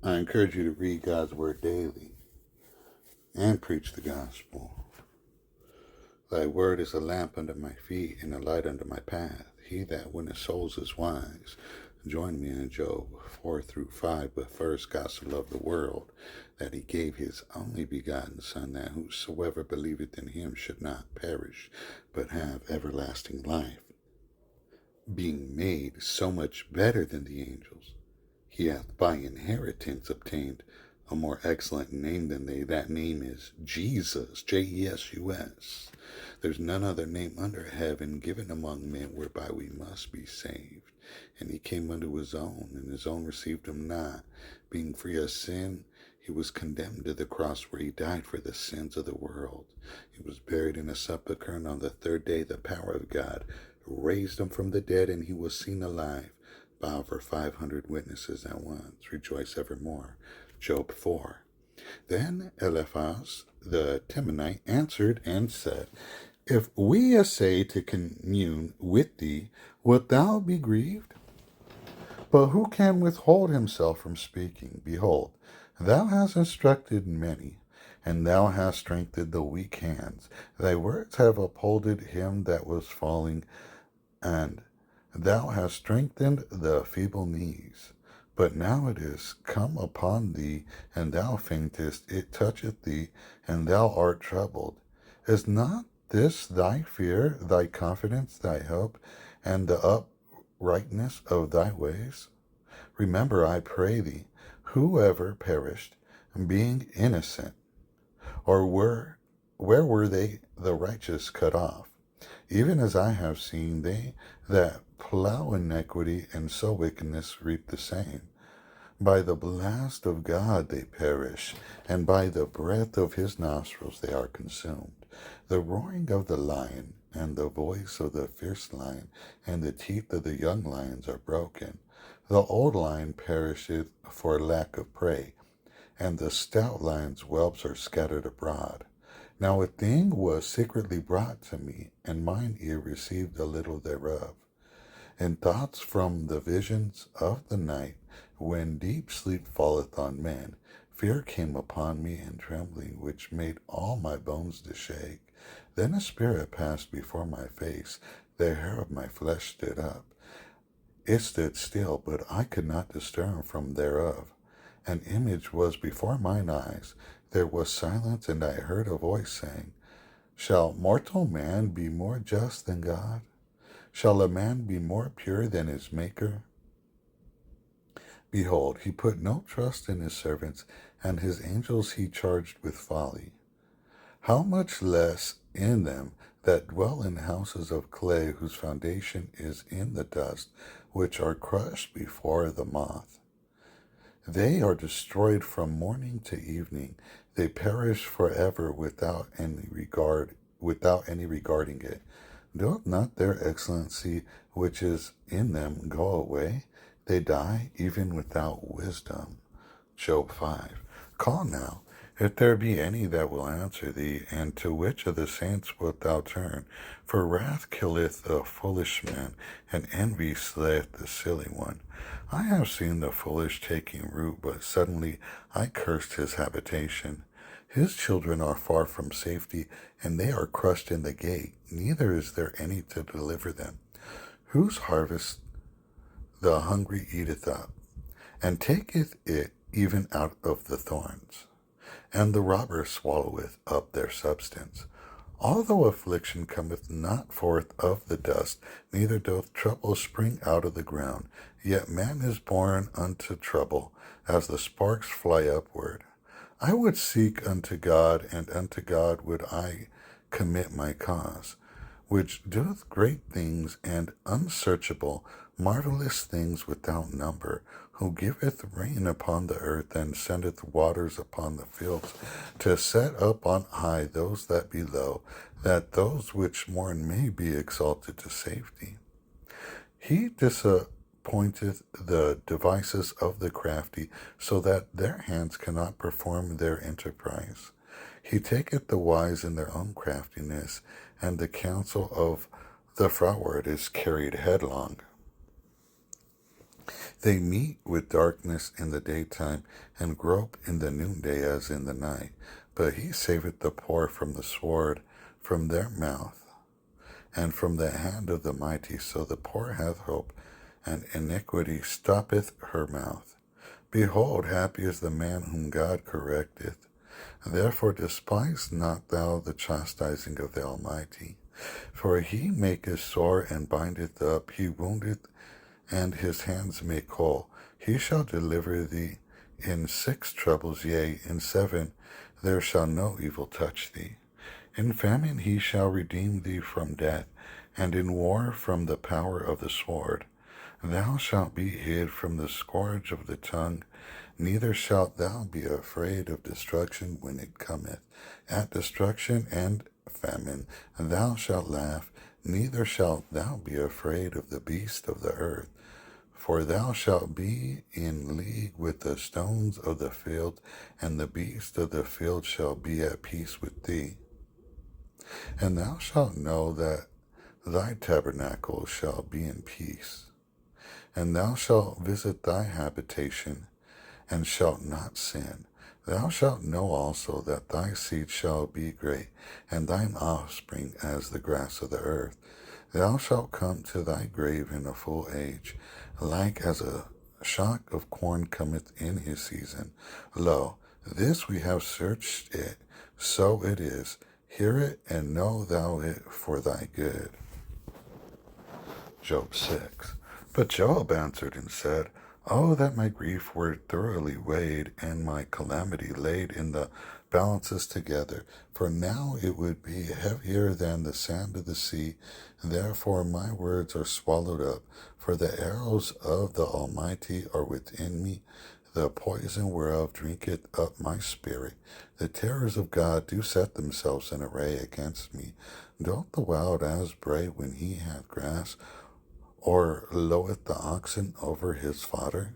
I encourage you to read God's Word daily and preach the gospel. Thy word is a lamp under my feet and a light under my path. He that winneth souls is wise. Join me in Job 4-5. But first God so loved the world, that he gave his only begotten Son, that whosoever believeth in him should not perish, but have everlasting life. Being made so much better than the angels, he hath by inheritance obtained a more excellent name than they. That name is Jesus, Jesus. There's none other name under heaven given among men whereby we must be saved. And he came unto his own, and his own received him not. Being free of sin, he was condemned to the cross, where he died for the sins of the world. He was buried in a sepulchre, and on the third day the power of God raised him from the dead, and he was seen alive by over 500 witnesses at once. Rejoice evermore. Job 4. Then Eliphaz the Temanite answered and said, If we essay to commune with thee, wilt thou be grieved? But who can withhold himself from speaking? Behold, thou hast instructed many, and thou hast strengthened the weak hands. Thy words have upholded him that was falling, and thou hast strengthened the feeble knees. But now it is come upon thee, and thou faintest. It toucheth thee, and thou art troubled. Is not this thy fear, thy confidence, thy hope, and the uprightness of thy ways? Remember, I pray thee, whoever perished, being innocent, or where were they the righteous cut off? Even as I have seen, they that plow iniquity and sow wickedness reap the same. By the blast of God they perish, and by the breath of his nostrils they are consumed. The roaring of the lion, and the voice of the fierce lion, and the teeth of the young lions are broken. The old lion perisheth for lack of prey, and the stout lion's whelps are scattered abroad. Now a thing was secretly brought to me, and mine ear received a little thereof. And thoughts from the visions of the night, when deep sleep falleth on men, fear came upon me, and trembling, which made all my bones to shake. Then a spirit passed before my face, the hair of my flesh stood up. It stood still, but I could not discern from thereof. An image was before mine eyes. There was silence, and I heard a voice saying, Shall mortal man be more just than God? Shall a man be more pure than his Maker? Behold, he put no trust in his servants, and his angels he charged with folly. How much less in them that dwell in houses of clay, whose foundation is in the dust, which are crushed before the moth? They are destroyed from morning to evening. They perish forever without any regarding it. Doth not their excellency which is in them go away? They die even without wisdom. Job 5. Call now, if there be any that will answer thee, and to which of the saints wilt thou turn? For wrath killeth a foolish man, and envy slayeth the silly one. I have seen the foolish taking root, but suddenly I cursed his habitation. His children are far from safety, and they are crushed in the gate. Neither is there any to deliver them. Whose harvest the hungry eateth up, and taketh it even out of the thorns, and the robber swalloweth up their substance. Although affliction cometh not forth of the dust, neither doth trouble spring out of the ground, yet man is born unto trouble, as the sparks fly upward. I would seek unto God, and unto God would I commit my cause, which doeth great things and unsearchable, marvelous things without number, who giveth rain upon the earth, and sendeth waters upon the fields, to set up on high those that be low, that those which mourn may be exalted to safety. He disappointeth the devices of the crafty, so that their hands cannot perform their enterprise. He taketh the wise in their own craftiness, and the counsel of the froward is carried headlong. They meet with darkness in the daytime, and grope in the noonday as in the night. But he saveth the poor from the sword, from their mouth, and from the hand of the mighty. So the poor hath hope, and iniquity stoppeth her mouth. Behold, happy is the man whom God correcteth. Therefore despise not thou the chastising of the Almighty. For he maketh sore and bindeth up, he woundeth, and his hands make whole. He shall deliver thee in 6 troubles, yea, in 7 there shall no evil touch thee. In famine he shall redeem thee from death, and in war from the power of the sword. Thou shalt be hid from the scourge of the tongue, neither shalt thou be afraid of destruction when it cometh. At destruction and famine thou shalt laugh, neither shalt thou be afraid of the beast of the earth. For thou shalt be in league with the stones of the field, and the beasts of the field shall be at peace with thee. And thou shalt know that thy tabernacle shall be in peace. And thou shalt visit thy habitation, and shalt not sin. Thou shalt know also that thy seed shall be great, and thine offspring as the grass of the earth. Thou shalt come to thy grave in a full age, like as a shock of corn cometh in his season. Lo, this we have searched it, so it is. Hear it, and know thou it for thy good. Job 6. But Job answered and said, Oh, that my grief were thoroughly weighed, and my calamity laid in the balances together, for now it would be heavier than the sand of the sea. Therefore my words are swallowed up, for the arrows of the Almighty are within me. The poison whereof drinketh up my spirit. The terrors of God do set themselves in array against me. Doth the wild ass bray when he hath grass, or loweth the oxen over his fodder?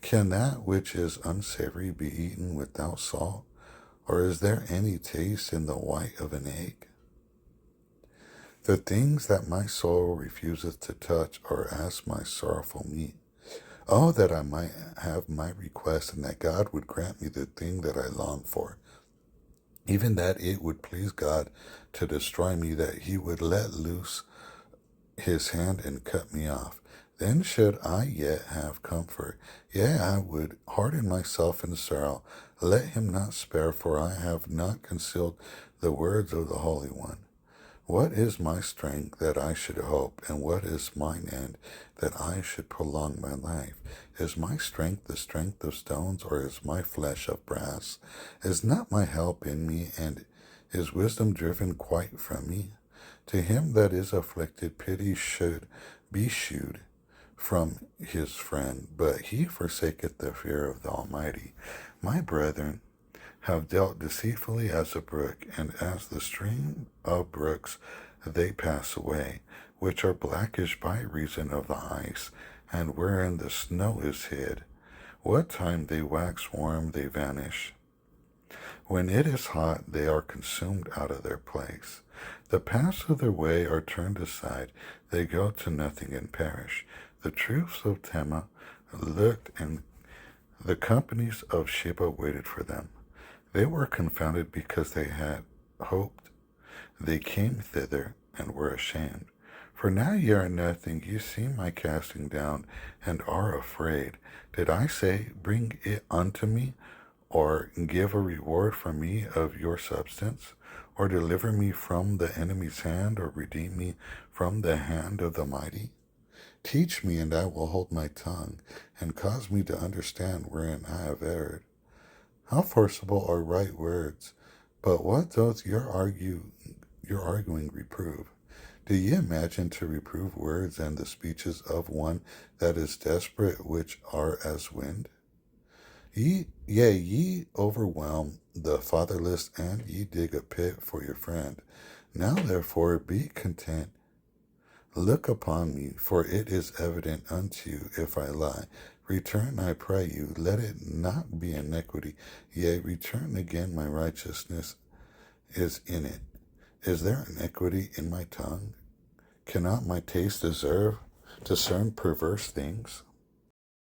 Can that which is unsavory be eaten without salt? Or is there any taste in the white of an egg? The things that my soul refuseth to touch are as my sorrowful meat. Oh, that I might have my request, and that God would grant me the thing that I long for. Even that it would please God to destroy me, that he would let loose his hand and cut me off. Then should I yet have comfort. Yea, I would harden myself in sorrow. Let him not spare, for I have not concealed the words of the Holy One. What is my strength that I should hope, and what is mine end that I should prolong my life? Is my strength the strength of stones, or is my flesh of brass? Is not my help in me, and is wisdom driven quite from me? To him that is afflicted, pity should be shewed from his friend, but he forsaketh the fear of the Almighty. My brethren have dealt deceitfully as a brook, and as the stream of brooks they pass away, which are blackish by reason of the ice, and wherein the snow is hid. What time they wax warm, they vanish. When it is hot, they are consumed out of their place. The paths of their way are turned aside, they go to nothing and perish. The troops of Tema looked, and the companies of Sheba waited for them. They were confounded because they had hoped. They came thither and were ashamed. For now ye are nothing, ye see my casting down, and are afraid. Did I say, Bring it unto me, or give a reward for me of your substance, or deliver me from the enemy's hand, or redeem me from the hand of the mighty? Teach me, and I will hold my tongue, and cause me to understand wherein I have erred. How forcible are right words! But what doth your arguing reprove? Do ye imagine to reprove words and the speeches of one that is desperate, which are as wind? Ye overwhelm the fatherless, and ye dig a pit for your friend. Now therefore be content. Look upon me, for it is evident unto you if I lie. Return, I pray you, let it not be iniquity. Yea, return again, my righteousness is in it. Is there iniquity in my tongue? Cannot my taste deserve discern perverse things,